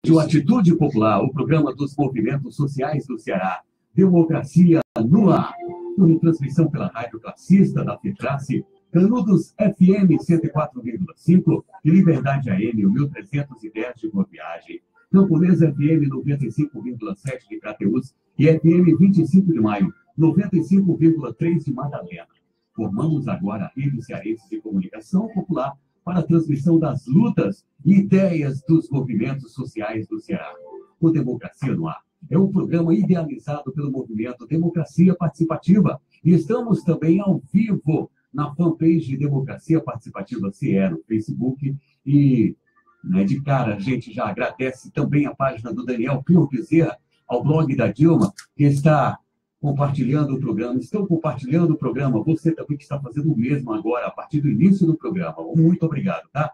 De Atitude Popular, o programa dos movimentos sociais do Ceará. Democracia no ar. Com transmissão pela Rádio Classista da FETRACE, Canudos FM 104,5 e Liberdade AM 1310 de Boa Viagem. Camponesa FM 95,7 de Crateús e FM 25 de Maio 95,3 de Madalena. Formamos agora a Rede Cearense de Comunicação Popular para a transmissão das lutas e ideias dos movimentos sociais do Ceará. O Democracia no Ar é um programa idealizado pelo movimento Democracia Participativa e estamos também ao vivo na fanpage Democracia Participativa CE no Facebook e, de cara, a gente já agradece também a página do Daniel Pio Bezerra, ao blog da Dilma, que está compartilhando o programa, estão compartilhando o programa, você também que está fazendo o mesmo agora, a partir do início do programa. Muito obrigado, tá?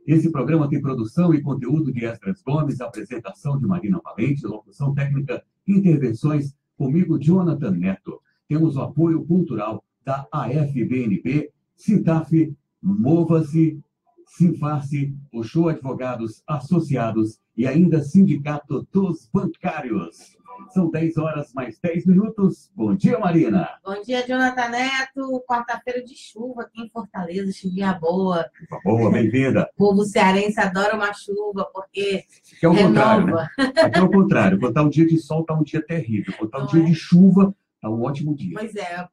Esse programa tem produção e conteúdo de Esdras Gomes, apresentação de Marina Valente, locução técnica, intervenções comigo, Jonathan Neto. Temos o apoio cultural da AFBNB, Sintaf, Mova-se, Sinfarce, o Show Advogados Associados e ainda Sindicato dos Bancários. São 10 horas mais 10 minutos. Bom dia, Marina. Bom dia, Jonathan Neto. Quarta-feira de chuva aqui em Fortaleza, chuvinha boa. Chuva boa, bem-vinda. O povo cearense adora uma chuva, porque é o renova. Contrário, né? Aqui é o contrário. Quando está um dia de sol, está um dia terrível. Quando está um dia de chuva, está um ótimo dia. Pois é,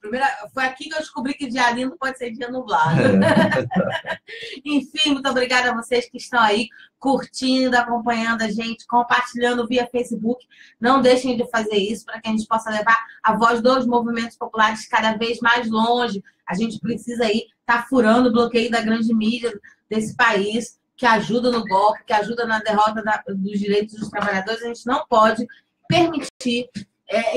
foi aqui que eu descobri que dia lindo pode ser dia nublado. Enfim, muito obrigada a vocês que estão aí curtindo, acompanhando a gente, compartilhando via Facebook. Não deixem de fazer isso para que a gente possa levar a voz dos movimentos populares cada vez mais longe. A gente precisa aí estar furando o bloqueio da grande mídia desse país, que ajuda no golpe, que ajuda na derrota dos direitos dos trabalhadores. A gente não pode permitir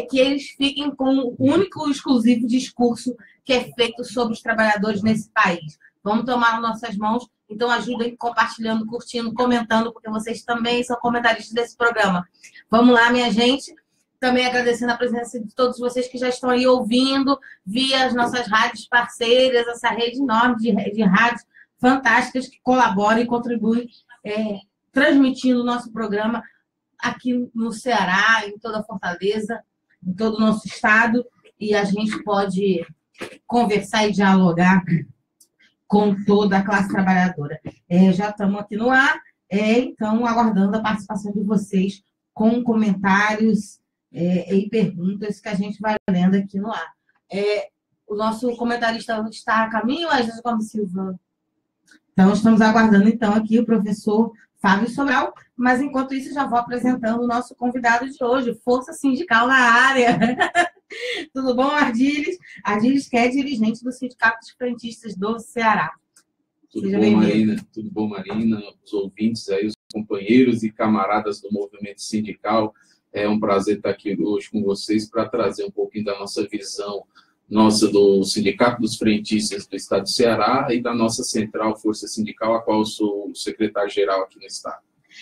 que eles fiquem com o único e exclusivo discurso que é feito sobre os trabalhadores nesse país. Vamos tomar nas nossas mãos, então ajudem compartilhando, curtindo, comentando, porque vocês também são comentaristas desse programa. Vamos lá, minha gente. Também agradecendo a presença de todos vocês que já estão aí ouvindo via as nossas rádios parceiras, essa rede enorme de rádios fantásticas que colaboram e contribuem transmitindo o nosso programa aqui no Ceará, em toda a Fortaleza, em todo o nosso estado, e a gente pode conversar e dialogar com toda a classe trabalhadora. Já estamos aqui no ar, então aguardando a participação de vocês com comentários e perguntas que a gente vai lendo aqui no ar. O nosso comentarista está a caminho, Esdras Gomes Silva. Então, estamos aguardando então aqui o professor Fábio Sobral, mas enquanto isso já vou apresentando o nosso convidado de hoje, Força Sindical na área. Tudo bom, Ardiles? Ardiles, que é dirigente do Sindicato dos Frentistas do Ceará. Tudo bom, Marina? Tudo bom, Marina? Os ouvintes aí, os companheiros e camaradas do movimento sindical. É um prazer estar aqui hoje com vocês para trazer um pouquinho da nossa visão, do Sindicato dos Frentistas do Estado do Ceará e da nossa central Força Sindical, a qual eu sou o secretário-geral aqui no Estado.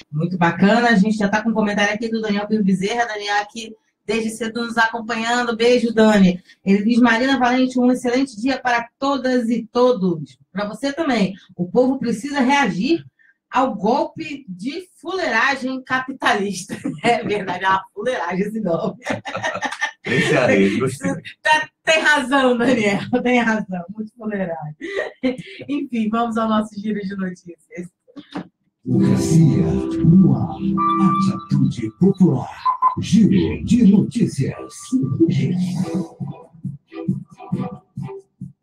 Muito bacana, a gente já está com um comentário aqui do Daniel Pio Bezerra, Daniel aqui desde cedo nos acompanhando. Beijo, Dani. Ele diz: Marina Valente, um excelente dia para todas e todos. Para você também. O povo precisa reagir ao golpe de fuleiragem capitalista. É verdade, é uma fuleiragem esse golpe. Tem razão, Daniel, tem razão, muito fuleiragem. Enfim, vamos ao nosso giro de notícias. Democracia no ar, Atitude Popular, giro de notícias.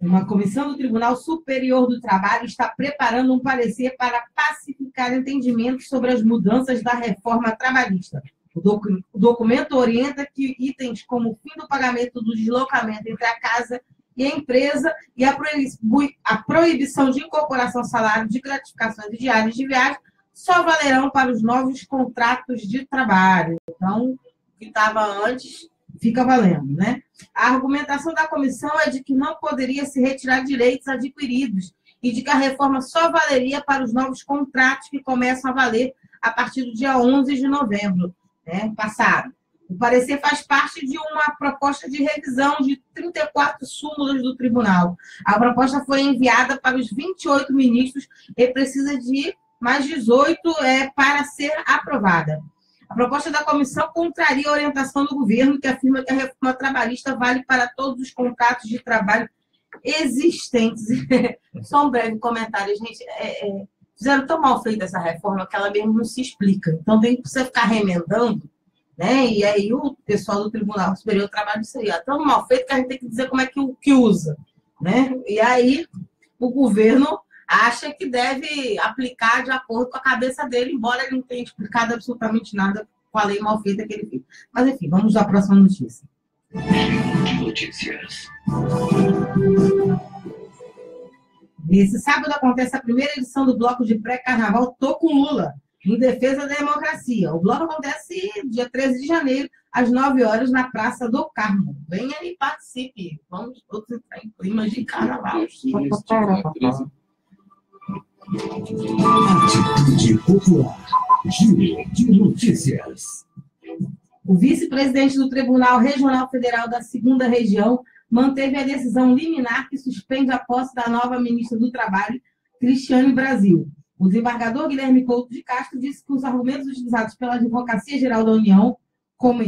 Uma comissão do Tribunal Superior do Trabalho está preparando um parecer para pacificar entendimentos sobre as mudanças da reforma trabalhista. O documento orienta que itens como o fim do pagamento do deslocamento entre a casa e a empresa e a proibição de incorporação ao salário de gratificações e diárias de viagem só valerão para os novos contratos de trabalho. Então, o que estava antes fica valendo, né? A argumentação da comissão é de que não poderia se retirar direitos adquiridos e de que a reforma só valeria para os novos contratos que começam a valer a partir do dia 11 de novembro, passado. O parecer faz parte de uma proposta de revisão de 34 súmulas do tribunal. A proposta foi enviada para os 28 ministros e precisa de mais 18 para ser aprovada. proposta da comissão contraria a orientação do governo, que afirma que a reforma trabalhista vale para todos os contratos de trabalho existentes. Só um breve comentário, gente. Fizeram tão mal feita essa reforma que ela mesmo não se explica. Então, tem que você ficar remendando, né? E aí o pessoal do Tribunal Superior do Trabalho disse aí, tão mal feito que a gente tem que dizer como é que usa, né? E aí o governo acha que deve aplicar de acordo com a cabeça dele, embora ele não tenha explicado absolutamente nada com a lei mal feita que ele fez. Mas, enfim, vamos à próxima notícia. Notícias. Esse sábado acontece a primeira edição do bloco de pré-carnaval Tô com Lula, em defesa da democracia. O bloco acontece dia 13 de janeiro, às 9 horas, na Praça do Carmo. Venha e participe. Vamos todos entrar em clima de carnaval. Atitude Popular. Giro de notícias. O vice-presidente do Tribunal Regional Federal da 2ª Região manteve a decisão liminar que suspende a posse da nova ministra do Trabalho, Cristiane Brasil. O desembargador Guilherme Couto de Castro disse que os argumentos utilizados pela Advocacia Geral da União, como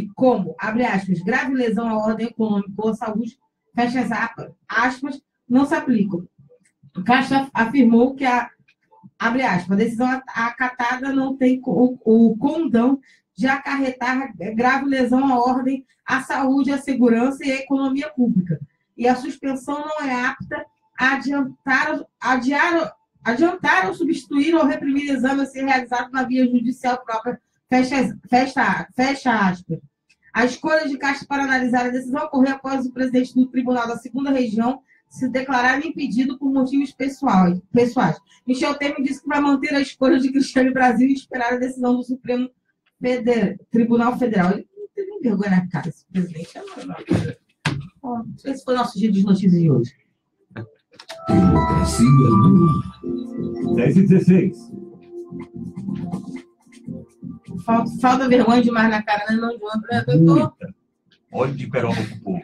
abre aspas, grave lesão à ordem econômica ou à saúde, fecha aspas, não se aplicam. O Castro afirmou que abre aspas, a decisão acatada não tem o condão de acarretar grave lesão à ordem, à saúde, à segurança e à economia pública. E a suspensão não é apta a adiantar ou substituir ou reprimir exame a ser realizado na via judicial própria, fecha aspas. A escolha de Castro para analisar a decisão ocorreu após o presidente do Tribunal da 2ª Região se declarar impedido por motivos pessoais. Michel Temer disse que vai manter a escolha de Cristiane Brasil e esperar a decisão do Supremo Tribunal Federal. Ele não teve nem vergonha na cara, esse presidente. Bom, esse foi o nosso giro de notícias de hoje. Democracia no ar. 10h16. Falta vergonha demais na cara, né? Não, né, doutor? Olha de peroba pro povo.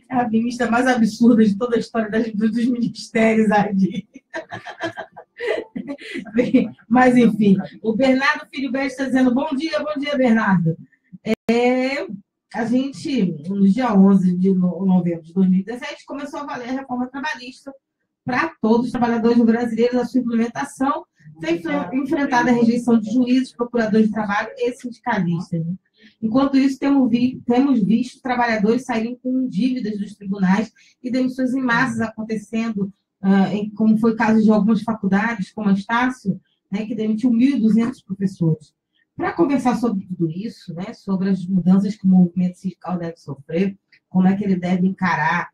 É a ministra mais absurda de toda a história dos ministérios ali. Mas, enfim, o Bernardo Filibert está dizendo bom dia, Bernardo. A gente, no dia 11 de novembro de 2017, começou a valer a reforma trabalhista para todos os trabalhadores brasileiros. A sua implementação tem enfrentado a rejeição de juízes, procuradores de trabalho e sindicalistas. Né? Enquanto isso, temos visto trabalhadores saírem com dívidas dos tribunais e demissões em massas acontecendo, como foi o caso de algumas faculdades, como a Estácio, né, que demitiu 1.200 professores. Para conversar sobre tudo isso, né, sobre as mudanças que o movimento sindical deve sofrer, como é que ele deve encarar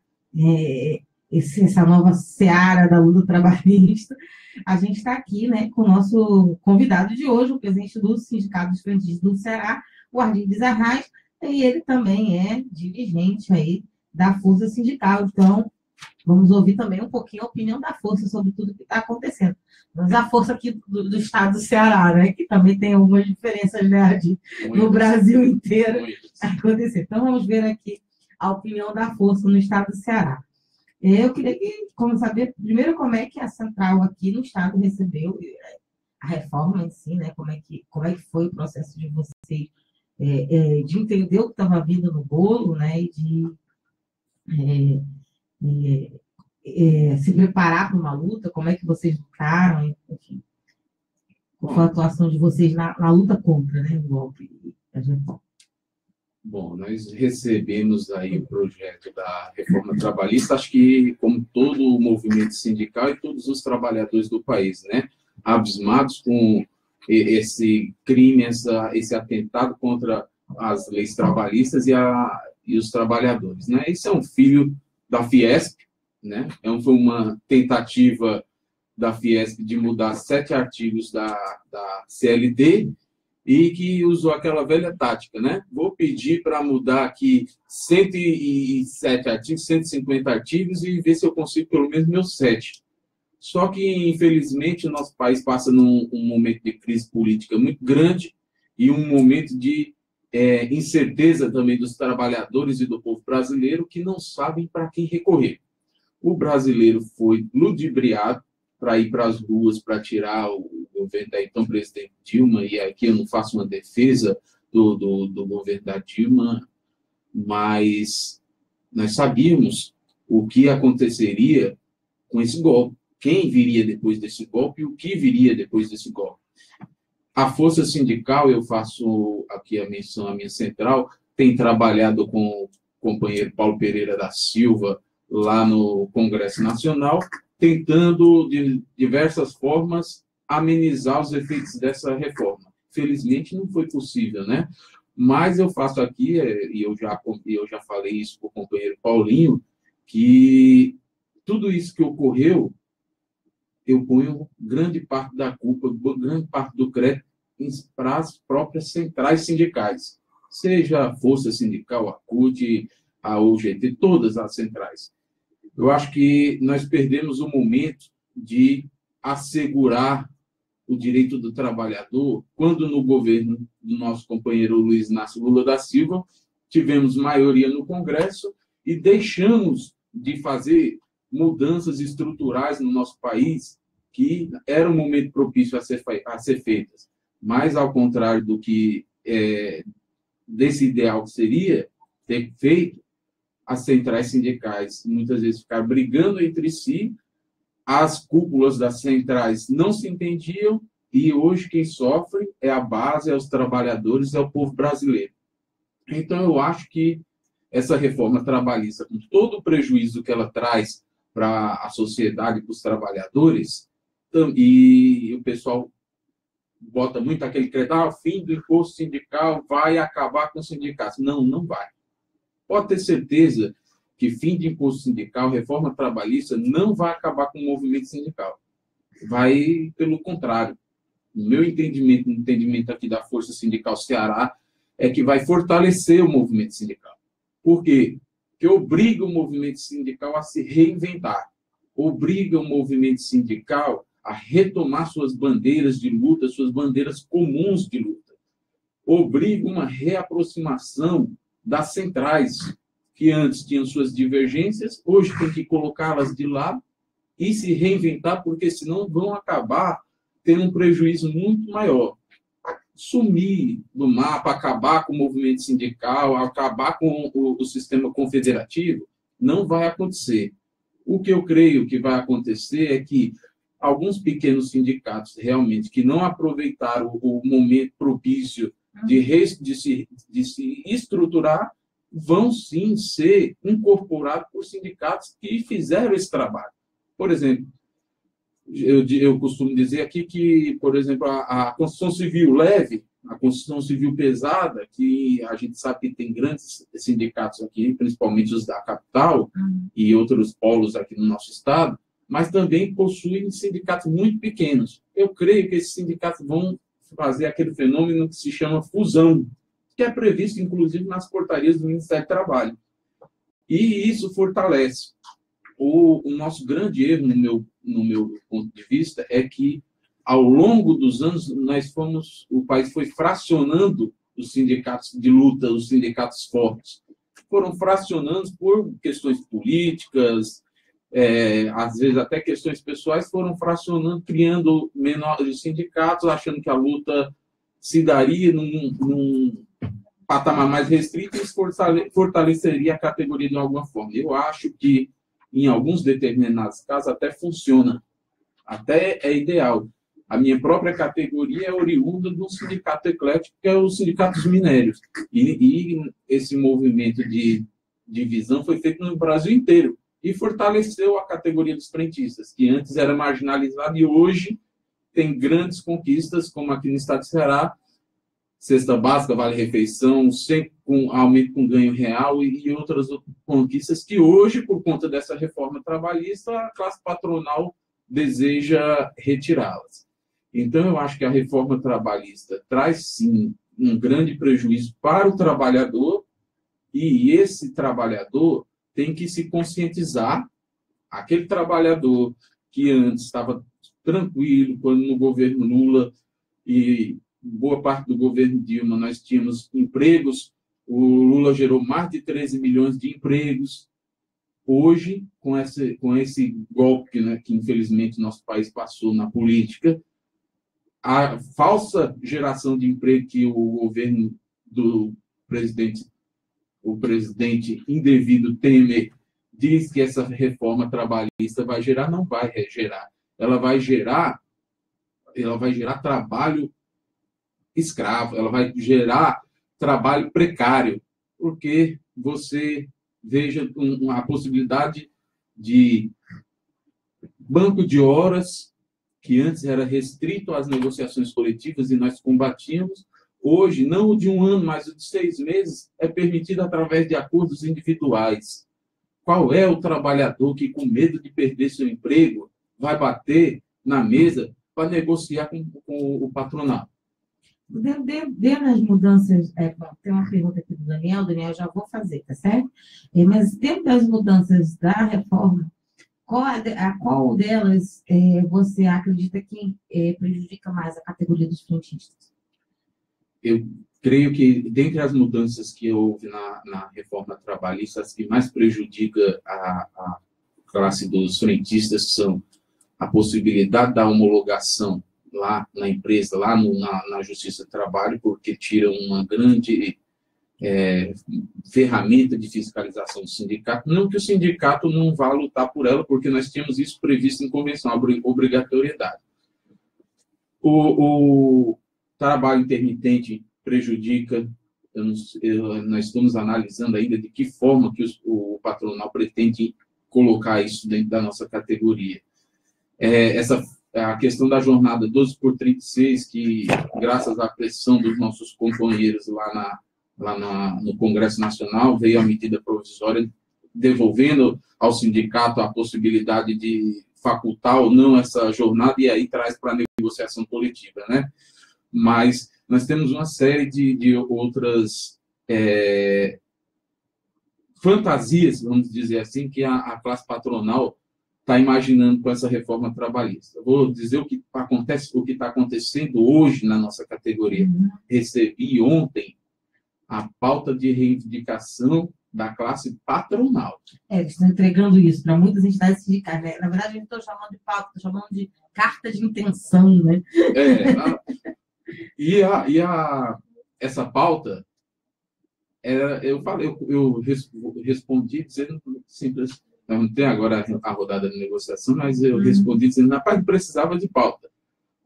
essa nova seara da luta trabalhista, a gente está aqui, né, com o nosso convidado de hoje, o presidente do Sindicato dos Frentistas do Ceará, o Arlides Arraes, e ele também é dirigente aí da Força Sindical. Então, vamos ouvir também um pouquinho a opinião da Força sobre tudo que está acontecendo. Mas a Força aqui do estado do Ceará, né, que também tem algumas diferenças, né, no Brasil inteiro acontecer. Então, vamos ver aqui a opinião da Força no estado do Ceará. Eu queria saber, primeiro, como é que a central aqui no estado recebeu a reforma em si, né, como é que foi o processo de vocês de entender o que estava vindo no bolo, né, e de se preparar para uma luta, como é que vocês lutaram, enfim, qual foi a atuação de vocês na luta contra, né, o golpe da reforma. Bom, nós recebemos aí o projeto da reforma trabalhista, acho que como todo o movimento sindical e todos os trabalhadores do país, né, abismados com esse crime, esse atentado contra as leis trabalhistas e os trabalhadores, né? Isso é um filho da Fiesp, né? Foi uma tentativa da Fiesp de mudar 7 artigos da CLT e que usou aquela velha tática, né? Vou pedir para mudar aqui 107 artigos, 150 artigos e ver se eu consigo pelo menos meus 7. Só que, infelizmente, o nosso país passa num momento de crise política muito grande e um momento de incerteza também dos trabalhadores e do povo brasileiro que não sabem para quem recorrer. O brasileiro foi ludibriado para ir para as ruas para tirar o governo da então presidente Dilma, e aqui eu não faço uma defesa do governo da Dilma, mas nós sabíamos o que aconteceria com esse golpe, quem viria depois desse golpe e o que viria depois desse golpe. A força sindical, eu faço aqui a menção à minha central, tem trabalhado com o companheiro Paulo Pereira da Silva lá no Congresso Nacional, tentando de diversas formas amenizar os efeitos dessa reforma. Felizmente não foi possível, né? Mas eu faço aqui, e eu já falei isso para o companheiro Paulinho, que tudo isso que ocorreu, eu ponho grande parte da culpa, grande parte do crédito para as próprias centrais sindicais, seja a Força Sindical, a CUT, a UGT, todas as centrais. Eu acho que nós perdemos o momento de assegurar o direito do trabalhador quando no governo do nosso companheiro Luiz Inácio Lula da Silva tivemos maioria no Congresso e deixamos de fazer mudanças estruturais no nosso país que era um momento propício a ser feitas. Mas, ao contrário do que desse ideal que seria ter feito, as centrais sindicais muitas vezes ficaram brigando entre si, as cúpulas das centrais não se entendiam, e hoje quem sofre é a base, é os trabalhadores, é o povo brasileiro. Então, eu acho que essa reforma trabalhista, com todo o prejuízo que ela traz para a sociedade e para os trabalhadores, e o pessoal bota muito aquele crédito, o fim do imposto sindical vai acabar com os sindicatos. Não, não vai. Pode ter certeza que fim de imposto sindical, reforma trabalhista, não vai acabar com o movimento sindical. Vai, pelo contrário. No meu entendimento, no entendimento aqui da Força Sindical Ceará, é que vai fortalecer o movimento sindical. Por quê? Porque obriga o movimento sindical a se reinventar. Obriga o movimento sindical a retomar suas bandeiras de luta, suas bandeiras comuns de luta. Obriga uma reaproximação das centrais, que antes tinham suas divergências, hoje tem que colocá-las de lado e se reinventar, porque senão vão acabar tendo um prejuízo muito maior. Sumir do mapa, acabar com o movimento sindical, acabar com o sistema confederativo, não vai acontecer. O que eu creio que vai acontecer é que alguns pequenos sindicatos, realmente, que não aproveitaram o momento propício de se estruturar, vão sim ser incorporados por sindicatos que fizeram esse trabalho. Por exemplo, eu costumo dizer aqui que, por exemplo, a construção civil leve, a construção civil pesada, que a gente sabe que tem grandes sindicatos aqui, principalmente os da capital e outros polos aqui no nosso estado, mas também possuem sindicatos muito pequenos. Eu creio que esses sindicatos vão fazer aquele fenômeno que se chama fusão, que é previsto, inclusive, nas portarias do Ministério do Trabalho. E isso fortalece. O nosso grande erro, no meu ponto de vista, é que, ao longo dos anos, o país foi fracionando os sindicatos de luta, os sindicatos fortes. Foram fracionando por questões políticas, às vezes até questões pessoais, foram fracionando, criando menores sindicatos, achando que a luta se daria num patamar mais restrito e isso fortaleceria a categoria de alguma forma. Eu acho que, em alguns determinados casos, até funciona, até é ideal. A minha própria categoria é oriunda de um sindicato eclético, que é o Sindicato dos Minérios. E esse movimento de divisão foi feito no Brasil inteiro e fortaleceu a categoria dos frentistas, que antes era marginalizada e hoje tem grandes conquistas, como aqui no estado de Ceará, cesta básica, vale-refeição, sempre com aumento com ganho real e outras conquistas que hoje, por conta dessa reforma trabalhista, a classe patronal deseja retirá-las. Então, eu acho que a reforma trabalhista traz, sim, um grande prejuízo para o trabalhador e esse trabalhador tem que se conscientizar, aquele trabalhador que antes estava tranquilo, quando no governo Lula e boa parte do governo Dilma nós tínhamos empregos, o Lula gerou mais de 13 milhões de empregos. hoje, com esse golpe, né, que infelizmente nosso país passou na política, a falsa geração de emprego que o governo do presidente indevido Temer diz que essa reforma trabalhista vai gerar, não vai gerar. Ela vai gerar trabalho escravo, ela vai gerar trabalho precário, porque você veja a possibilidade de banco de horas, que antes era restrito às negociações coletivas e nós combatíamos, hoje, não o de 1 ano, mas o de 6 meses, é permitido através de acordos individuais. Qual é o trabalhador que, com medo de perder seu emprego, vai bater na mesa para negociar com o patronal? Dentro das mudanças, tem uma pergunta aqui do Daniel, já vou fazer, tá certo? Mas dentro das mudanças da reforma, qual delas você acredita que prejudica mais a categoria dos frentistas? Eu creio que, dentre as mudanças que houve na reforma trabalhista, as que mais prejudica a classe dos frentistas são a possibilidade da homologação lá na empresa, lá na Justiça do Trabalho, porque tira uma grande ferramenta de fiscalização do sindicato. Não que o sindicato não vá lutar por ela, porque nós tínhamos isso previsto em convenção, a obrigatoriedade. O trabalho intermitente prejudica, nós estamos analisando ainda de que forma que o patronal pretende colocar isso dentro da nossa categoria. A questão da jornada 12x36, que, graças à pressão dos nossos companheiros no Congresso Nacional, veio a medida provisória devolvendo ao sindicato a possibilidade de facultar ou não essa jornada, e aí traz para a negociação coletiva, né? Mas nós temos uma série de outras fantasias, vamos dizer assim, que a classe patronal está imaginando com essa reforma trabalhista. Vou dizer o que está acontecendo hoje na nossa categoria. Recebi ontem a pauta de reivindicação da classe patronal. Eles estão entregando isso para muitas entidades sindicais, né? Na verdade, eu não estou chamando de pauta, estou chamando de carta de intenção, né? Essa pauta, eu respondi dizendo simples. Não tem agora a rodada de negociação, mas eu respondi dizendo, rapaz, precisava de pauta.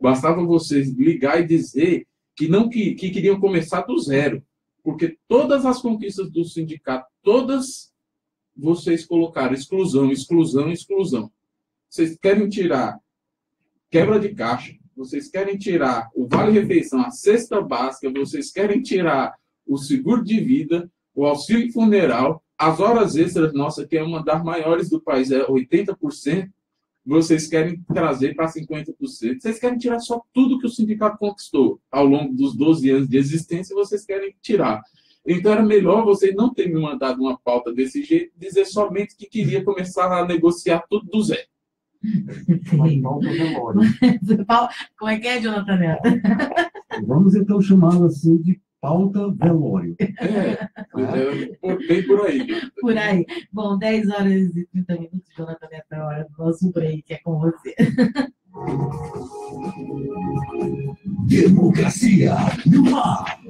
Bastava vocês ligar e dizer que queriam começar do zero, porque todas as conquistas do sindicato, todas vocês colocaram exclusão, exclusão, exclusão. Vocês querem tirar quebra de caixa, vocês querem tirar o vale-refeição, a cesta básica, vocês querem tirar o seguro de vida, o auxílio funeral, as horas extras, nossa, que é uma das maiores do país, é 80%, vocês querem trazer para 50%. Vocês querem tirar só tudo que o sindicato conquistou ao longo dos 12 anos de existência, vocês querem tirar. Então, era melhor vocês não terem me mandado uma pauta desse jeito, dizer somente que queria começar a negociar tudo do zero. Como é que é, Jonathan Neto? Vamos, então, chamá-lo assim de pauta velório. Bem por aí. Por aí. Bom, 10 horas e 30 minutos, Jonathan Neto, é a hora do nosso break, é com você. Democracia no ar.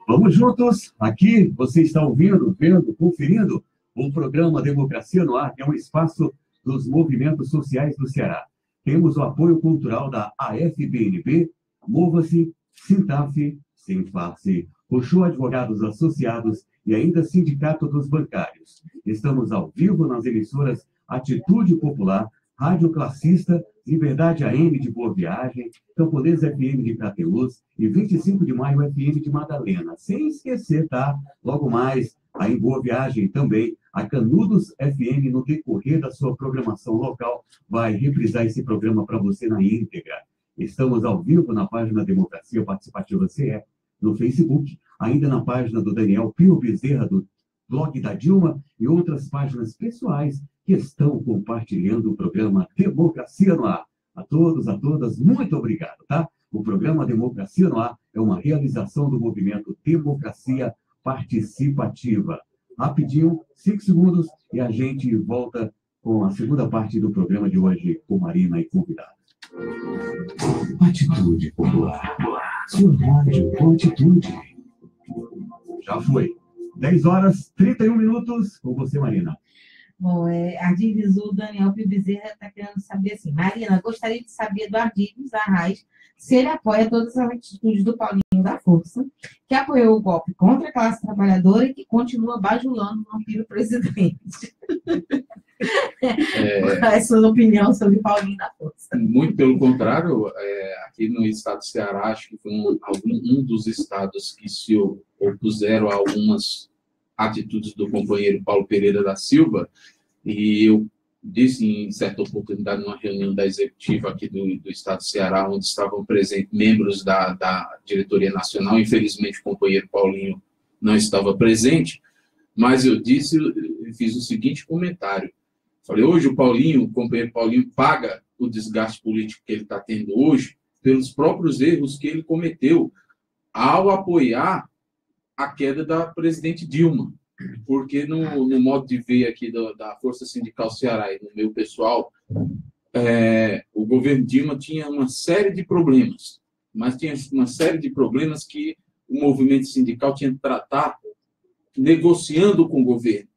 Vamos juntos. Aqui você está ouvindo, vendo, conferindo o programa Democracia no Ar, que é um espaço dos movimentos sociais do Ceará. Temos o apoio cultural da AFBNB, Mova-se, Sintaf, Sinfarce, Roxô Advogados Associados e ainda Sindicato dos Bancários. Estamos ao vivo nas emissoras Atitude Popular, Rádio Classista, Liberdade AM de Boa Viagem, Camponês FM de Crateús e 25 de Maio FM de Madalena. Sem esquecer, tá? Logo mais, aí em Boa Viagem também, a Canudos FM, no decorrer da sua programação local, vai reprisar esse programa para você na íntegra. Estamos ao vivo na página Democracia Participativa CE, no Facebook, ainda na página do Daniel Pio Bezerra, do blog da Dilma, e outras páginas pessoais que estão compartilhando o programa Democracia no Ar. A todos, a todas, muito obrigado, tá? O programa Democracia no Ar é uma realização do movimento Democracia Participativa. Rapidinho, 5 segundos, e a gente volta com a segunda parte do programa de hoje com Marina e convidados. Atitude Popular. Sua rádio com atitude. Já foi. 10 horas, 31 minutos. Com você, Marina. Bom, Ardívios, o Daniel Bezerra está querendo saber assim. Marina, gostaria de saber do Ardívios Arraes se ele apoia todas as atitudes do Paulinho da Força, que apoiou o golpe contra a classe trabalhadora e que continua bajulando o vampiro presidente. Qual é a sua opinião sobre Paulinho da Força? Muito pelo contrário, aqui no estado do Ceará, acho que foi um dos estados que se opuseram a algumas atitudes do companheiro Paulo Pereira da Silva, e eu disse em certa oportunidade numa reunião da executiva aqui do estado do Ceará, onde estavam presentes membros da diretoria nacional, infelizmente o companheiro Paulinho não estava presente, mas eu fiz o seguinte comentário. Falei, hoje o companheiro Paulinho paga o desgaste político que ele está tendo hoje pelos próprios erros que ele cometeu ao apoiar a queda da presidente Dilma. Porque no modo de ver aqui da Força Sindical Ceará e no meu pessoal, o governo Dilma tinha uma série de problemas, mas tinha uma série de problemas que o movimento sindical tinha que tratar negociando com o governo,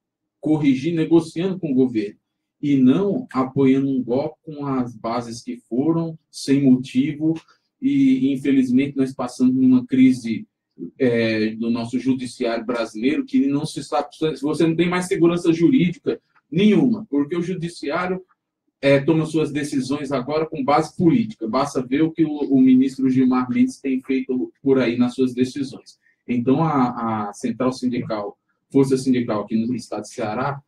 negociando com o governo, e não apoiando um golpe com as bases que foram, sem motivo, e infelizmente nós passamos numa crise do nosso judiciário brasileiro, que não se sabe, você não tem mais segurança jurídica nenhuma, porque o judiciário toma suas decisões agora com base política. Basta ver o que o ministro Gilmar Mendes tem feito por aí nas suas decisões. Então, a Central Sindical, Força Sindical aqui no estado de Ceará,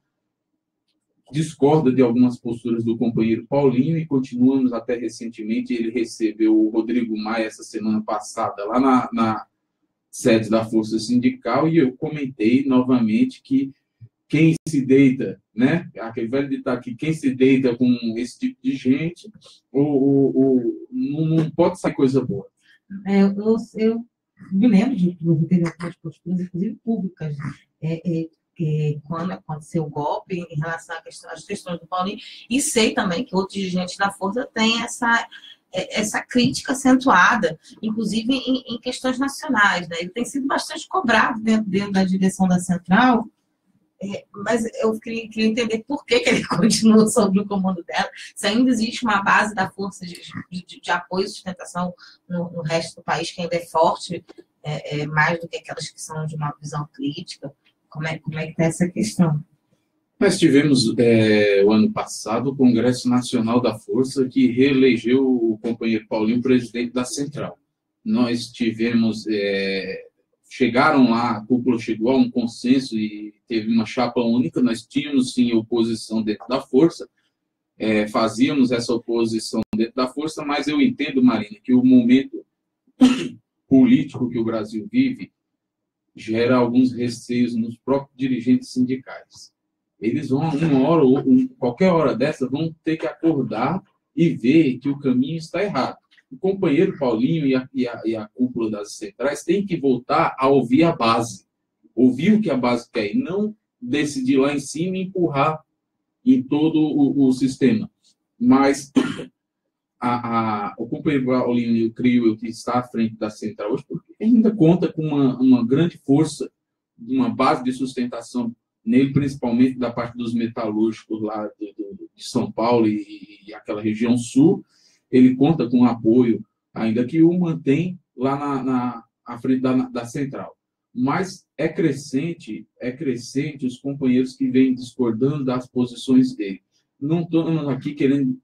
discorda de algumas posturas do companheiro Paulinho e continuamos até recentemente. Ele recebeu o Rodrigo Maia essa semana passada lá na sede da Força Sindical, e eu comentei novamente que quem se deita, né, aquele velho ditado que quem se deita com esse tipo de gente, não pode sair coisa boa. Eu me lembro de ter algumas posturas, inclusive públicas, quando aconteceu o golpe, em relação às questões do Paulinho, e sei também que outros dirigentes da Força têm essa crítica acentuada, inclusive em questões nacionais, né? Ele tem sido bastante cobrado dentro da direção da Central, mas eu queria entender por que ele continua sob o comando dela, se ainda existe uma base da Força de apoio e sustentação no resto do país, que ainda é forte, mais do que aquelas que são de uma visão crítica. Como é que está essa questão? Nós tivemos, o ano passado, o Congresso Nacional da Força, que reelegeu o companheiro Paulinho presidente da Central. Nós tivemos, chegaram lá, a cúpula chegou a um consenso e teve uma chapa única. Nós tínhamos, sim, oposição dentro da Força, fazíamos essa oposição dentro da Força, mas eu entendo, Marina, que o momento político que o Brasil vive gera alguns receios nos próprios dirigentes sindicais. Eles vão, qualquer hora dessa, vão ter que acordar e ver que o caminho está errado. O companheiro Paulinho e a cúpula das centrais têm que voltar a ouvir a base. Ouvir o que a base quer e não decidir lá em cima e empurrar em todo o sistema. Mas o companheiro Paulinho, eu creio que está à frente da central hoje, porque ainda conta com uma grande força, uma base de sustentação nele, principalmente da parte dos metalúrgicos lá de São Paulo e aquela região sul. Ele conta com apoio, ainda que o mantém lá à frente da central. Mas é crescente os companheiros que vêm discordando das posições dele. Não estamos aqui querendo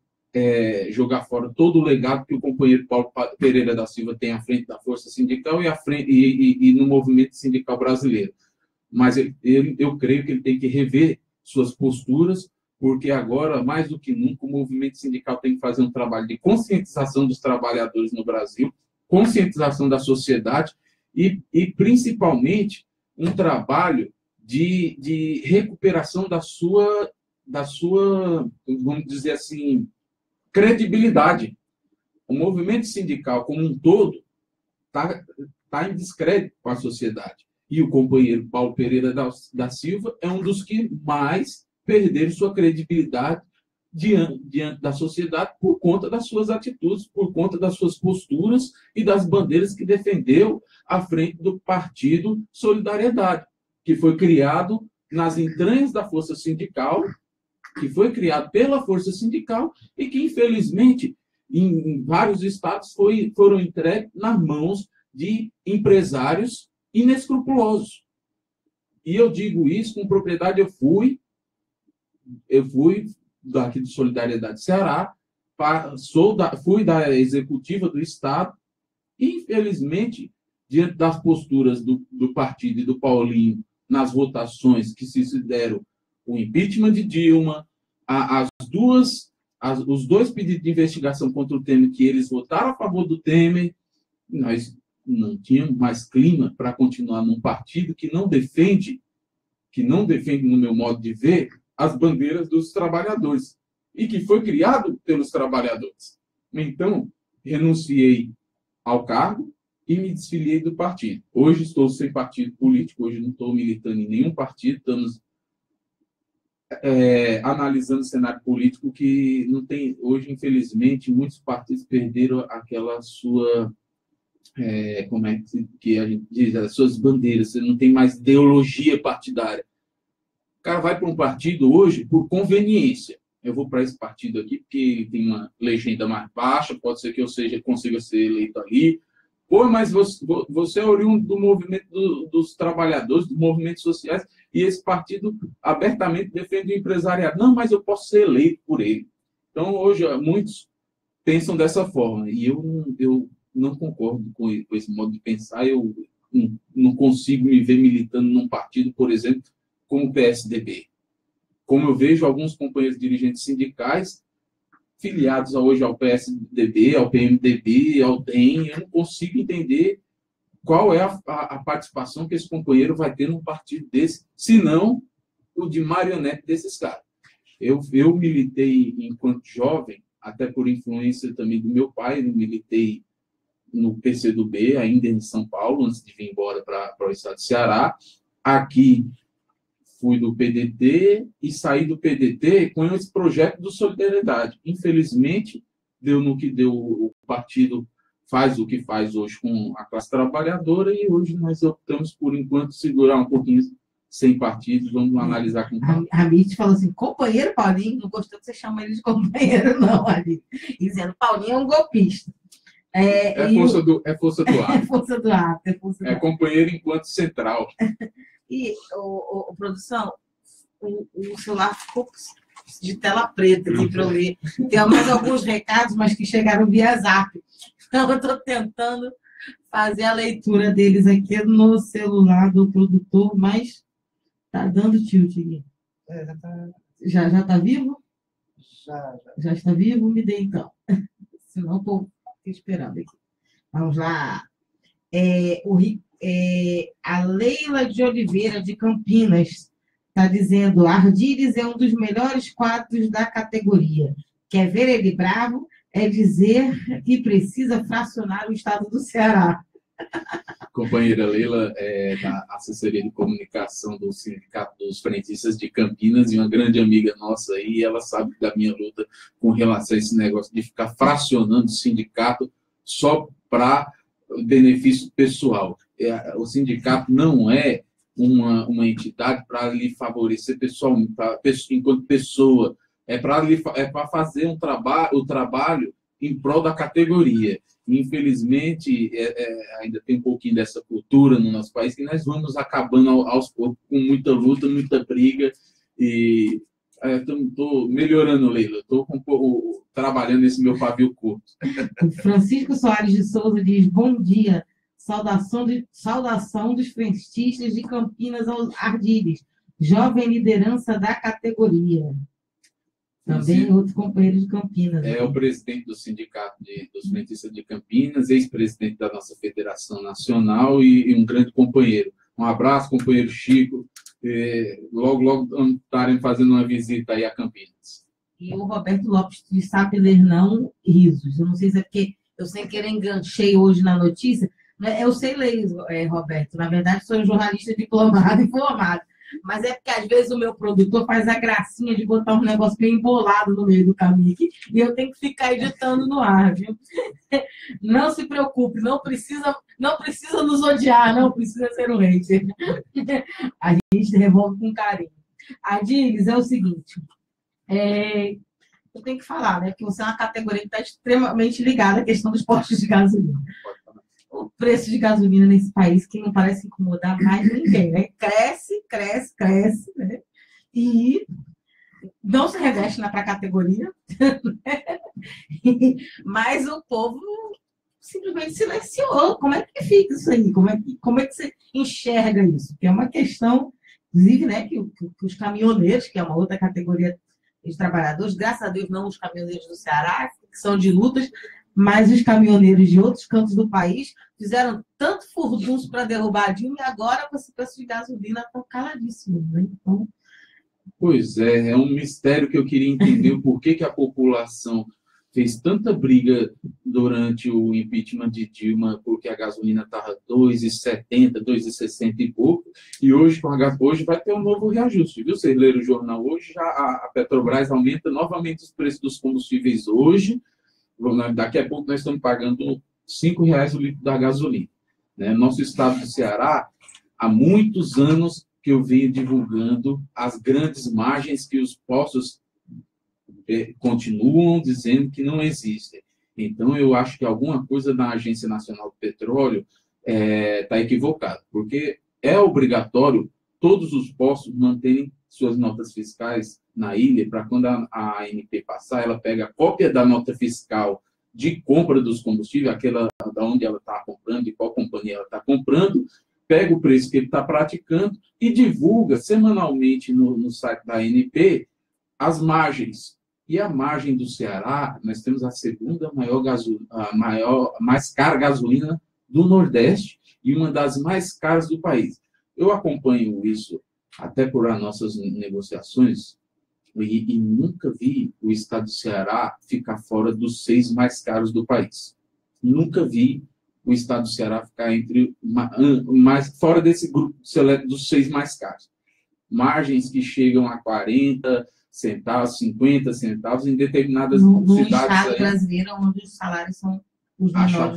jogar fora todo o legado que o companheiro Paulo Pereira da Silva tem à frente da Força Sindical e no movimento sindical brasileiro. Mas eu creio que ele tem que rever suas posturas, porque agora, mais do que nunca, o movimento sindical tem que fazer um trabalho de conscientização dos trabalhadores no Brasil, conscientização da sociedade e principalmente, um trabalho de recuperação da sua, vamos dizer assim, credibilidade. O movimento sindical como um todo está em descrédito com a sociedade. E o companheiro Paulo Pereira da Silva é um dos que mais perderam sua credibilidade diante da sociedade por conta das suas atitudes, por conta das suas posturas e das bandeiras que defendeu à frente do Partido Solidariedade, que foi criado nas entranhas da Força Sindical, que foi criado pela Força Sindical e que, infelizmente, em vários estados foram entregues nas mãos de empresários inescrupulosos. E eu digo isso com propriedade. Eu fui daqui de Solidariedade Ceará, fui da executiva do Estado, e, infelizmente, diante das posturas do partido e do Paulinho nas votações que se deram, o impeachment de Dilma, os dois pedidos de investigação contra o Temer, que eles votaram a favor do Temer, nós não tínhamos mais clima para continuar num partido que não defende, no meu modo de ver, as bandeiras dos trabalhadores, e que foi criado pelos trabalhadores. Então, renunciei ao cargo e me desfiliei do partido. Hoje estou sem partido político, hoje não estou militando em nenhum partido, estamos analisando o cenário político que não tem... Hoje, infelizmente, muitos partidos perderam aquela sua... como é que a gente diz? As suas bandeiras, você não tem mais ideologia partidária. O cara vai para um partido hoje por conveniência. Eu vou para esse partido aqui porque tem uma legenda mais baixa, pode ser que eu consiga ser eleito ali. Pô, mas você é oriundo do movimento dos trabalhadores, dos movimentos sociais, e esse partido abertamente defende o empresariado. Não, mas eu posso ser eleito por ele. Então, hoje, muitos pensam dessa forma, e eu não concordo com esse modo de pensar. Eu não consigo me ver militando num partido, por exemplo, como o PSDB. Como eu vejo alguns companheiros dirigentes sindicais filiados hoje ao PSDB, ao PMDB, ao DEM, eu não consigo entender qual é a participação que esse companheiro vai ter num partido desse, senão o de marionete desses caras. Eu militei enquanto jovem, até por influência também do meu pai, eu militei no PCdoB, ainda em São Paulo, antes de vir embora para o estado de Ceará. Aqui fui do PDT e saí do PDT com esse projeto do Solidariedade. Infelizmente, deu no que deu. O partido faz o que faz hoje com a classe trabalhadora, e hoje nós optamos, por enquanto, segurar um pouquinho sem partido. Vamos analisar com calma. A Mitch falou assim: companheiro Paulinho, não gostou que você chama ele de companheiro, não, ali. Dizendo, Paulinho é um golpista. Força do ar. É força do ar. É companheiro enquanto central. E, produção, o celular ficou de tela preta aqui para eu ler. Tem mais alguns recados, mas que chegaram via Zap. Então, eu estou tentando fazer a leitura deles aqui no celular do produtor, mas está dando tilt aqui. Já está vivo? Já está vivo? Me dê, então. Senão, estou esperando aqui. Vamos lá. A Leila de Oliveira, de Campinas, está dizendo: Ardires é um dos melhores quadros da categoria. Quer ver ele bravo? É dizer que precisa fracionar o estado do Ceará. Companheira Leila é da assessoria de comunicação do Sindicato dos Frentistas de Campinas e uma grande amiga nossa aí, ela sabe da minha luta com relação a esse negócio de ficar fracionando o sindicato só para benefício pessoal. O sindicato não é uma entidade para lhe favorecer pessoalmente, enquanto pessoa, é para fazer o trabalho em prol da categoria. Infelizmente, ainda tem um pouquinho dessa cultura no nosso país, que nós vamos acabando aos poucos, com muita luta, muita briga, e estou melhorando, Leila, estou trabalhando nesse meu pavio curto. O Francisco Soares de Souza diz: bom dia, saudação dos frentistas de Campinas aos Ardires, jovem liderança da categoria. Também outro companheiro de Campinas. É o presidente do Sindicato dos Frentistas de Campinas, ex-presidente da nossa Federação Nacional e um grande companheiro. Um abraço, companheiro Chico. Logo estarem fazendo uma visita aí a Campinas. E o Roberto Lopes de sabe ler não risos. Eu não sei se é porque eu sem querer enganchei hoje na notícia, Eu sei ler, Roberto. Na verdade, sou um jornalista diplomado e formado. Mas é porque, às vezes, o meu produtor faz a gracinha de botar um negócio bem embolado no meio do caminho aqui, e eu tenho que ficar editando no ar, viu? Não se preocupe, não precisa nos odiar, não precisa ser um hater. A gente devolve com carinho. Adílis, é o seguinte, eu tenho que falar, né, que você é uma categoria que está extremamente ligada à questão dos postos de gasolina. O preço de gasolina nesse país que não parece incomodar mais ninguém, né? Cresce, né? E não se reveste para a categoria, mas o povo simplesmente silenciou. Como é que fica isso aí? Como é que você enxerga isso? Porque é uma questão, inclusive, né, que os caminhoneiros, que é uma outra categoria de trabalhadores, graças a Deus não os caminhoneiros do Ceará, que são de lutas, mas os caminhoneiros de outros cantos do país fizeram tanto furdunço para derrubar a Dilma e agora com esse preço de gasolina estão caladíssimos, né? Então... Pois é um mistério que eu queria entender o porquê que a população fez tanta briga durante o impeachment de Dilma, porque a gasolina estava R$ 2,70, R$ 2,60 e pouco, e hoje vai ter um novo reajuste, viu? Vocês leram o jornal hoje, já a Petrobras aumenta novamente os preços dos combustíveis hoje. Daqui a pouco nós estamos pagando R$ 5,00 o litro da gasolina. Né? Nosso estado do Ceará, há muitos anos que eu venho divulgando as grandes margens que os postos continuam dizendo que não existem. Então, eu acho que alguma coisa na Agência Nacional do Petróleo está equivocada, porque é obrigatório todos os postos manterem suas notas fiscais na ilha, para quando a ANP passar, ela pega a cópia da nota fiscal de compra dos combustíveis, aquela da onde ela está comprando, de qual companhia ela está comprando, pega o preço que ele está praticando e divulga semanalmente no site da ANP as margens. E a margem do Ceará, nós temos a segunda mais cara gasolina do Nordeste e uma das mais caras do país. Eu acompanho isso até por as nossas negociações e nunca vi o estado do Ceará ficar fora dos 6 mais caros do país. Nunca vi o estado do Ceará ficar fora desse grupo seleto dos 6 mais caros. Margens que chegam a 40 centavos, 50 centavos em determinadas cidades. No estado brasileiro, onde os salários são os menores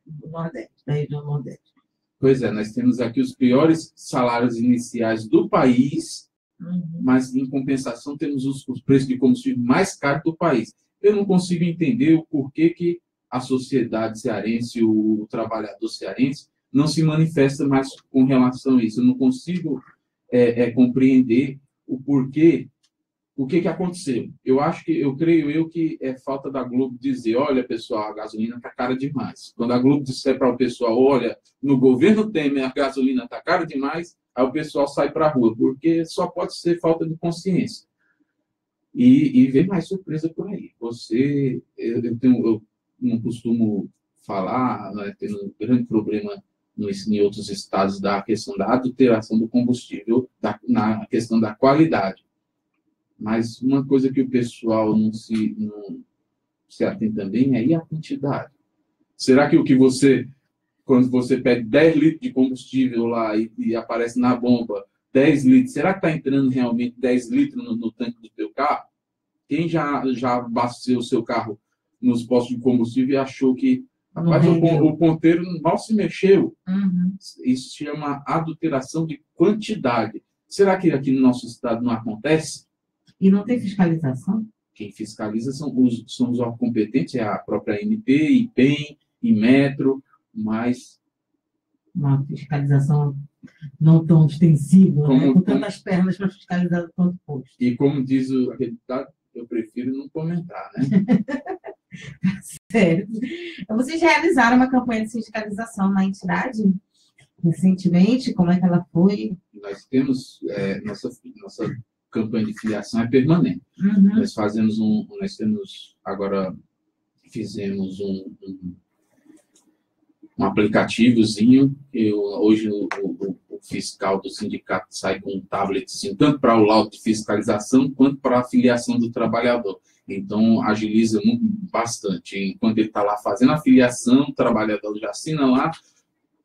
do Nordeste, da região Nordeste. Pois é, nós temos aqui os piores salários iniciais do país, mas, em compensação, temos os preços de combustível mais caros do país. Eu não consigo entender o porquê que a sociedade cearense, o trabalhador cearense, não se manifesta mais com relação a isso. Eu não consigo compreender o porquê, o que aconteceu. Eu creio que é falta da Globo dizer, olha, pessoal, a gasolina está cara demais. Quando a Globo disser para o pessoal, olha, no governo Temer a gasolina está cara demais, aí o pessoal sai para a rua, porque só pode ser falta de consciência. E vem mais surpresa por aí. Eu não costumo falar, né, tendo um grande problema em outros estados da questão da adulteração do combustível, na questão da qualidade. Mas uma coisa que o pessoal não se atém também é a quantidade. Será que quando você pede 10 litros de combustível lá e aparece na bomba 10 litros, será que está entrando realmente 10 litros no tanque do teu carro? Quem já abasteceu o seu carro nos postos de combustível e achou que o ponteiro mal se mexeu? Isso se chama adulteração de quantidade. Será que aqui no nosso estado não acontece? E não tem fiscalização? Quem fiscaliza são os órgãos competentes, é a própria ANP, IPEM, Inmetro, mas... Uma fiscalização não tão extensiva, né? Com tantas pernas para fiscalizar quanto posto. E como diz o deputado, eu prefiro não comentar, né? Certo. Vocês realizaram uma campanha de fiscalização na entidade recentemente? Como é que ela foi? Nós temos nossa campanha de filiação é permanente. Nós fizemos um aplicativozinho. Hoje o fiscal do sindicato sai com um tabletzinho, tanto para o laudo de fiscalização quanto para a filiação do trabalhador. Então, agiliza bastante. Enquanto ele está lá fazendo a filiação, o trabalhador já assina lá,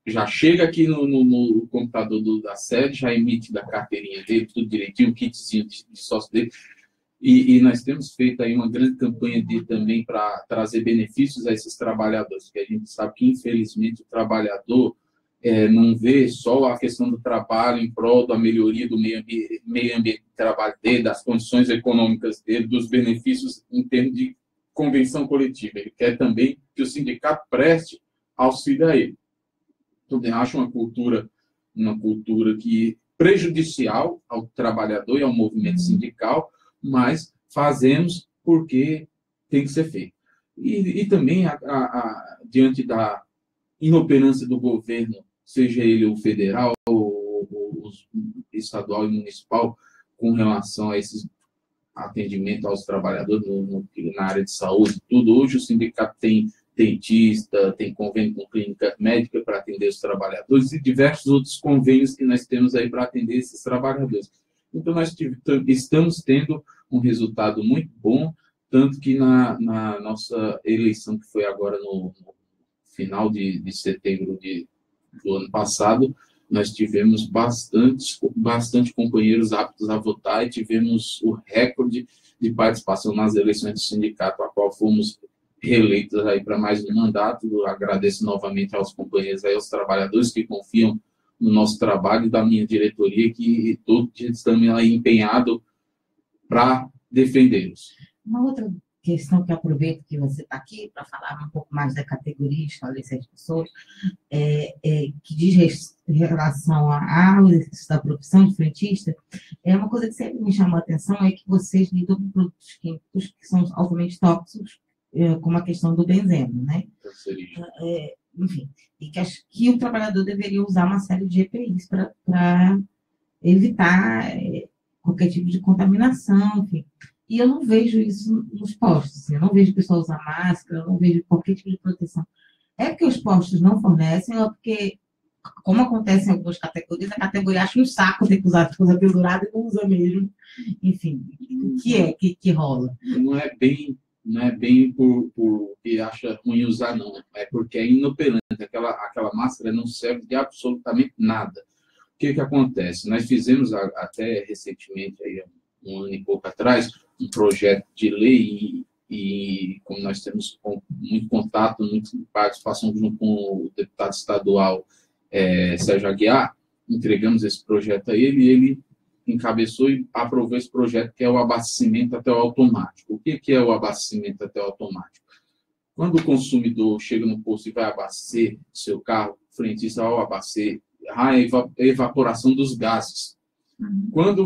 já chega aqui no computador da sede, já emite da carteirinha dele, tudo direitinho, o kitzinho de sócio dele. E nós temos feito aí uma grande campanha também para trazer benefícios a esses trabalhadores, porque a gente sabe que, infelizmente, o trabalhador não vê só a questão do trabalho em prol da melhoria do meio ambiente de trabalho dele, das condições econômicas dele, dos benefícios em termos de convenção coletiva. Ele quer também que o sindicato preste auxílio a ele. Então, eu acho uma cultura que prejudicial ao trabalhador e ao movimento sindical, mas fazemos porque tem que ser feito. E também, diante da inoperância do governo, seja ele o federal, o estadual e municipal, com relação a esse atendimento aos trabalhadores na área de saúde, tudo. Hoje o sindicato tem dentista, tem convênio com clínica médica para atender os trabalhadores e diversos outros convênios que nós temos aí para atender esses trabalhadores. Então, nós estamos tendo um resultado muito bom, tanto que na nossa eleição, que foi agora no final de setembro do ano passado, nós tivemos bastante companheiros aptos a votar e tivemos o recorde de participação nas eleições do sindicato, a qual fomos reeleitos aí para mais um mandato. Eu agradeço novamente aos companheiros, aí, aos trabalhadores que confiam no nosso trabalho e da minha diretoria, que todos estamos aí empenhados para defendê-los. Uma outra questão que eu aproveito que você está aqui para falar um pouco mais da categoria, estabelecer as pessoas, que diz relação ao exercício da profissão de frentista, uma coisa que sempre me chamou a atenção é que vocês lidam com produtos químicos que são altamente tóxicos, como a questão do benzeno, né? Enfim, e que o trabalhador deveria usar uma série de EPIs para evitar qualquer tipo de contaminação, enfim. E eu não vejo isso nos postos, assim, eu não vejo o pessoal usar máscara, eu não vejo qualquer tipo de proteção. É porque os postos não fornecem, ou porque, como acontece em algumas categorias, a categoria acha um saco ter que usar as coisas penduradas e não usa mesmo. Enfim, o que rola? Não é bem porque acha ruim usar, não. É porque é inoperante. Aquela máscara não serve de absolutamente nada. O que acontece? Nós fizemos até recentemente, aí, um ano e pouco atrás, um projeto de lei e como nós temos muito contato, muita participação junto com o deputado estadual Sérgio Aguiar, entregamos esse projeto a ele e ele encabeçou e aprovou esse projeto, que é o abastecimento até o automático. O que é o abastecimento até o automático? Quando o consumidor chega no posto e vai abastecer seu carro, frentista ao abastecer, a evaporação dos gases. Quando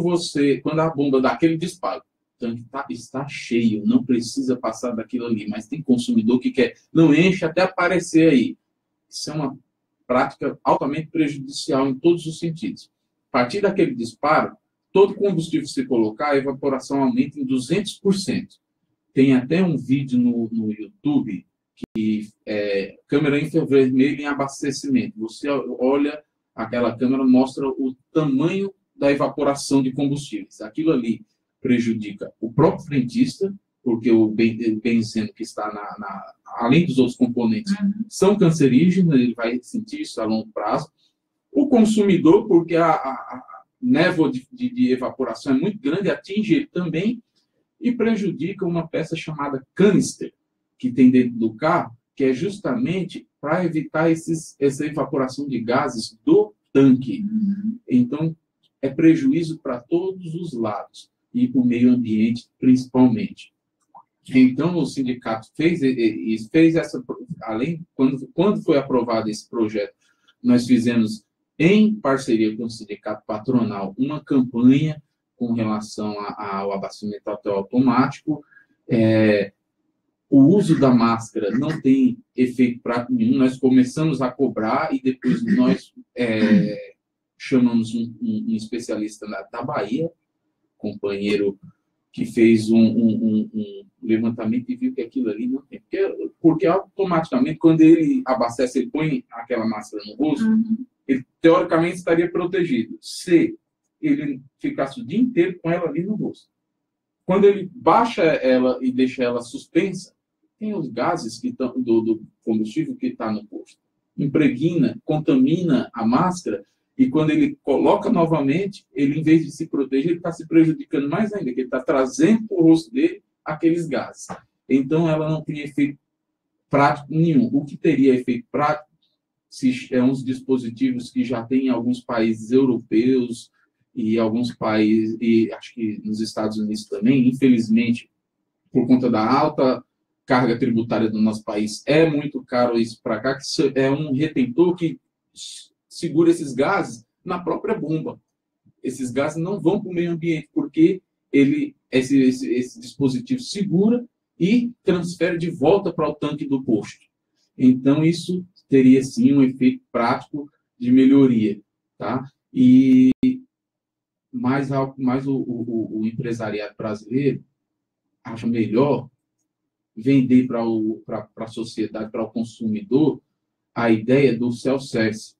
a bomba dá aquele disparo, o tanque está cheio, não precisa passar daquilo ali, mas tem consumidor que quer, não enche até aparecer aí. Isso é uma prática altamente prejudicial em todos os sentidos. A partir daquele disparo, todo combustível que você colocar, a evaporação aumenta em 200%. Tem até um vídeo no YouTube que câmera infravermelha em abastecimento. Você olha, aquela câmera mostra o tamanho da evaporação de combustíveis. Aquilo ali prejudica o próprio frentista, porque o benzeno que está além dos outros componentes são cancerígenos, ele vai sentir isso a longo prazo. O consumidor, porque a névoa de evaporação é muito grande, atinge ele também e prejudica uma peça chamada canister, que tem dentro do carro, que é justamente para evitar essa evaporação de gases do tanque. Então, é prejuízo para todos os lados, e para o meio ambiente, principalmente. Então, o sindicato fez essa... Quando foi aprovado esse projeto, nós fizemos, em parceria com o sindicato patronal, uma campanha com relação ao abastecimento até automático. O uso da máscara não tem efeito prático nenhum. Nós começamos a cobrar e depois nós chamamos um especialista da Bahia, companheiro que fez um levantamento e viu que aquilo ali não tem. Porque automaticamente, quando ele abastece, ele põe aquela máscara no rosto, ele teoricamente estaria protegido. Se ele ficasse o dia inteiro com ela ali no rosto. Quando ele baixa ela e deixa ela suspensa, tem os gases que estão do combustível que está no posto. impregna, contamina a máscara, e quando ele coloca novamente, ele, em vez de se proteger, ele está se prejudicando mais ainda, que ele está trazendo para o rosto dele aqueles gases. Então, ela não tem efeito prático nenhum. O que teria efeito prático é uns dispositivos que já tem em alguns países europeus e alguns países, e acho que nos Estados Unidos também, infelizmente, por conta da alta carga tributária do nosso país, é muito caro isso para cá, que é um retentor que segura esses gases na própria bomba. Esses gases não vão para o meio ambiente, porque esse dispositivo segura e transfere de volta para o tanque do posto. Então, isso teria, sim, um efeito prático de melhoria. Tá? Mas o empresariado brasileiro acha melhor vender para a sociedade, para o consumidor, a ideia do self-service.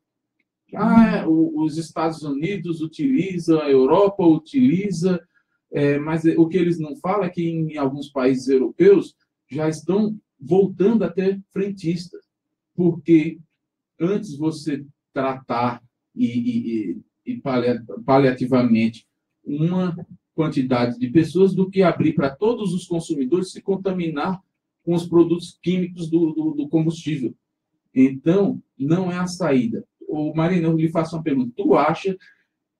Os Estados Unidos utilizam, a Europa utiliza, mas o que eles não falam é que em alguns países europeus já estão voltando a ter frentistas, porque antes você tratar e paliativamente uma quantidade de pessoas do que abrir para todos os consumidores se contaminar com os produtos químicos do combustível. Então, não é a saída. Marina, eu lhe faço uma pergunta. Tu acha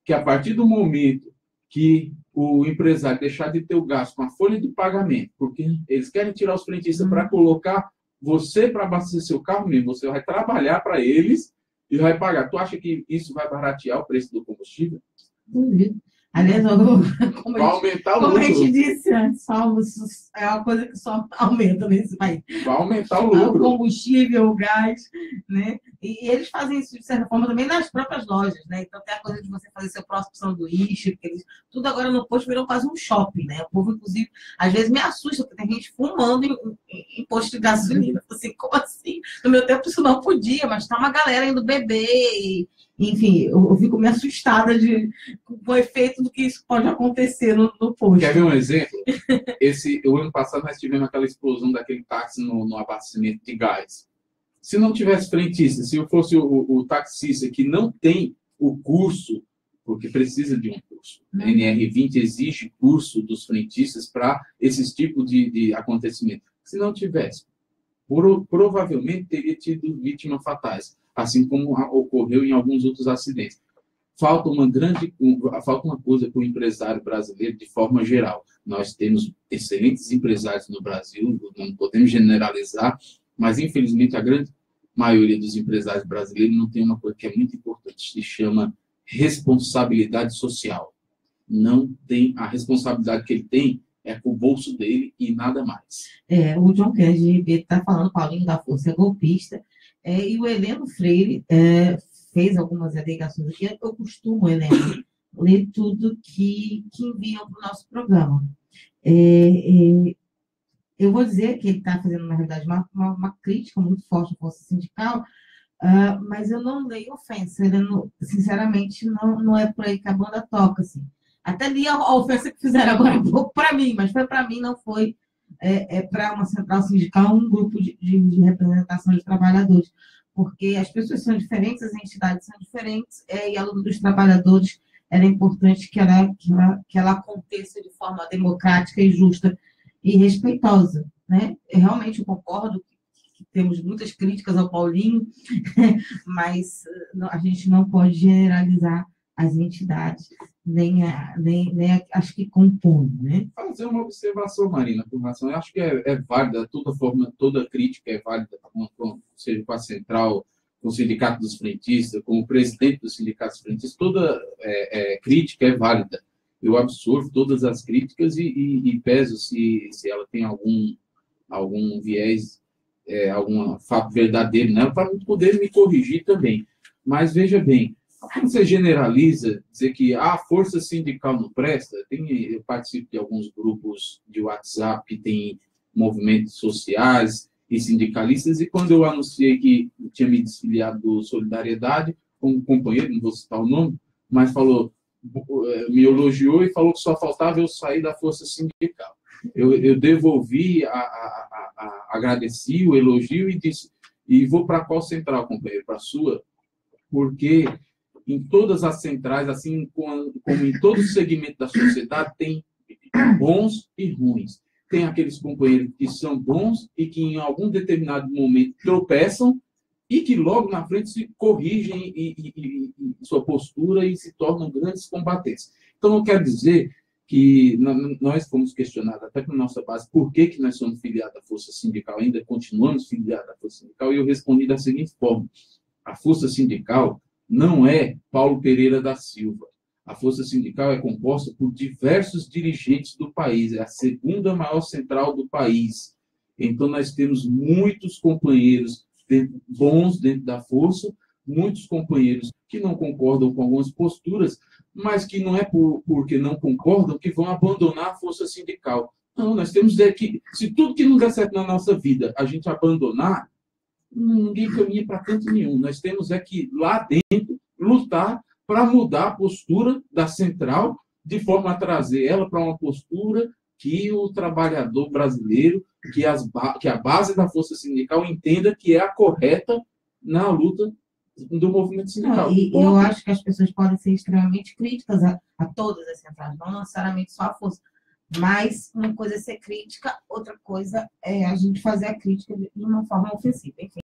que a partir do momento que o empresário deixar de ter o gasto com a folha de pagamento, porque eles querem tirar os frentistas para colocar você para abastecer seu carro mesmo, você vai trabalhar para eles e vai pagar. Tu acha que isso vai baratear o preço do combustível? Aliás, vai aumentar o lucro. Como a gente disse antes, é uma coisa que só aumenta nesse país. Vai aumentar o lucro. O combustível, o gás, né? E eles fazem isso, de certa forma, também nas próprias lojas, né? Então, tem a coisa de você fazer seu próximo sanduíche, porque tudo agora no posto virou quase um shopping, né? O povo, inclusive, às vezes me assusta, porque tem gente fumando em posto de gasolina. Assim, como assim? No meu tempo isso não podia, mas tá uma galera indo beber enfim, eu fico meio assustada com o efeito do que isso pode acontecer no posto. Quer ver um exemplo? O ano passado nós tivemos aquela explosão daquele táxi no abastecimento de gás. Se não tivesse frentista, se eu fosse o taxista que não tem o curso, porque precisa de um curso, a NR20 exige curso dos frentistas para esses tipos de acontecimento. Se não tivesse, provavelmente teria tido vítimas fatais, assim como ocorreu em alguns outros acidentes. Falta uma coisa para o empresário brasileiro de forma geral. Nós temos excelentes empresários no Brasil, não podemos generalizar, mas infelizmente a grande maioria dos empresários brasileiros não tem uma coisa que é muito importante, se chama responsabilidade social. Não tem a responsabilidade que ele tem é com o bolso dele e nada mais. O John Kennedy está falando, Paulinho da Força é golpista, e o Heleno Freire fez algumas alegações aqui. Eu costumo, Heleno, ler tudo que enviam para o nosso programa. Eu vou dizer que ele está fazendo, na realidade, uma crítica muito forte à força sindical, mas eu não leio ofensa. Sinceramente, não é por aí que a banda toca. Assim. Até li a ofensa que fizeram agora um pouco para mim, mas foi para mim, não foi para uma central sindical, um grupo de representação de trabalhadores, porque as pessoas são diferentes, as entidades são diferentes, e a luta dos trabalhadores era importante que ela aconteça de forma democrática e justa e respeitosa. Né? Eu realmente concordo que temos muitas críticas ao Paulinho, mas a gente não pode generalizar as entidades, nem acho que compõem, né? Fazer uma observação, Marina, com relação, eu acho que é válida, toda crítica é válida, seja com a central, com o sindicato dos frentistas, com o presidente do sindicato dos frentistas, toda crítica é válida. Eu absorvo todas as críticas e peso se ela tem algum viés, algum fato verdadeiro, né? Para poder me corrigir também. Mas veja bem, quando você generaliza, dizer que a força sindical não presta, eu participo de alguns grupos de WhatsApp que tem movimentos sociais e sindicalistas, e quando eu anunciei que eu tinha me desfiliado do Solidariedade, um companheiro, não vou citar o nome, mas me elogiou e falou que só faltava eu sair da força sindical. Eu devolvi, agradeci o elogio e disse, E vou para qual central, companheiro? Para a sua? Porque em todas as centrais, assim como em todo segmento da sociedade, tem bons e ruins. Tem aqueles companheiros que são bons e que em algum determinado momento tropeçam e que logo na frente se corrigem e sua postura e se tornam grandes combatentes. Então, eu quero dizer que nós fomos questionados até com nossa base por que nós somos filiados à Força Sindical, ainda continuamos filiados à Força Sindical, e eu respondi da seguinte forma: a Força Sindical não é Paulo Pereira da Silva. A Força Sindical é composta por diversos dirigentes do país, é a segunda maior central do país. Então, nós temos muitos companheiros bons dentro da Força, muitos companheiros que não concordam com algumas posturas, mas que não é porque não concordam que vão abandonar a Força Sindical. Não, nós temos que, se tudo que não der certo na nossa vida a gente abandonar, ninguém caminha para canto nenhum. Nós temos que, lá dentro, lutar para mudar a postura da central, de forma a trazer ela para uma postura que o trabalhador brasileiro, que a base da Força Sindical entenda que é a correta na luta do movimento sindical. E eu acho que as pessoas podem ser extremamente críticas a todas as centrais, não necessariamente só a Força. Mas uma coisa é ser crítica, outra coisa é a gente fazer a crítica de uma forma ofensiva. Enfim.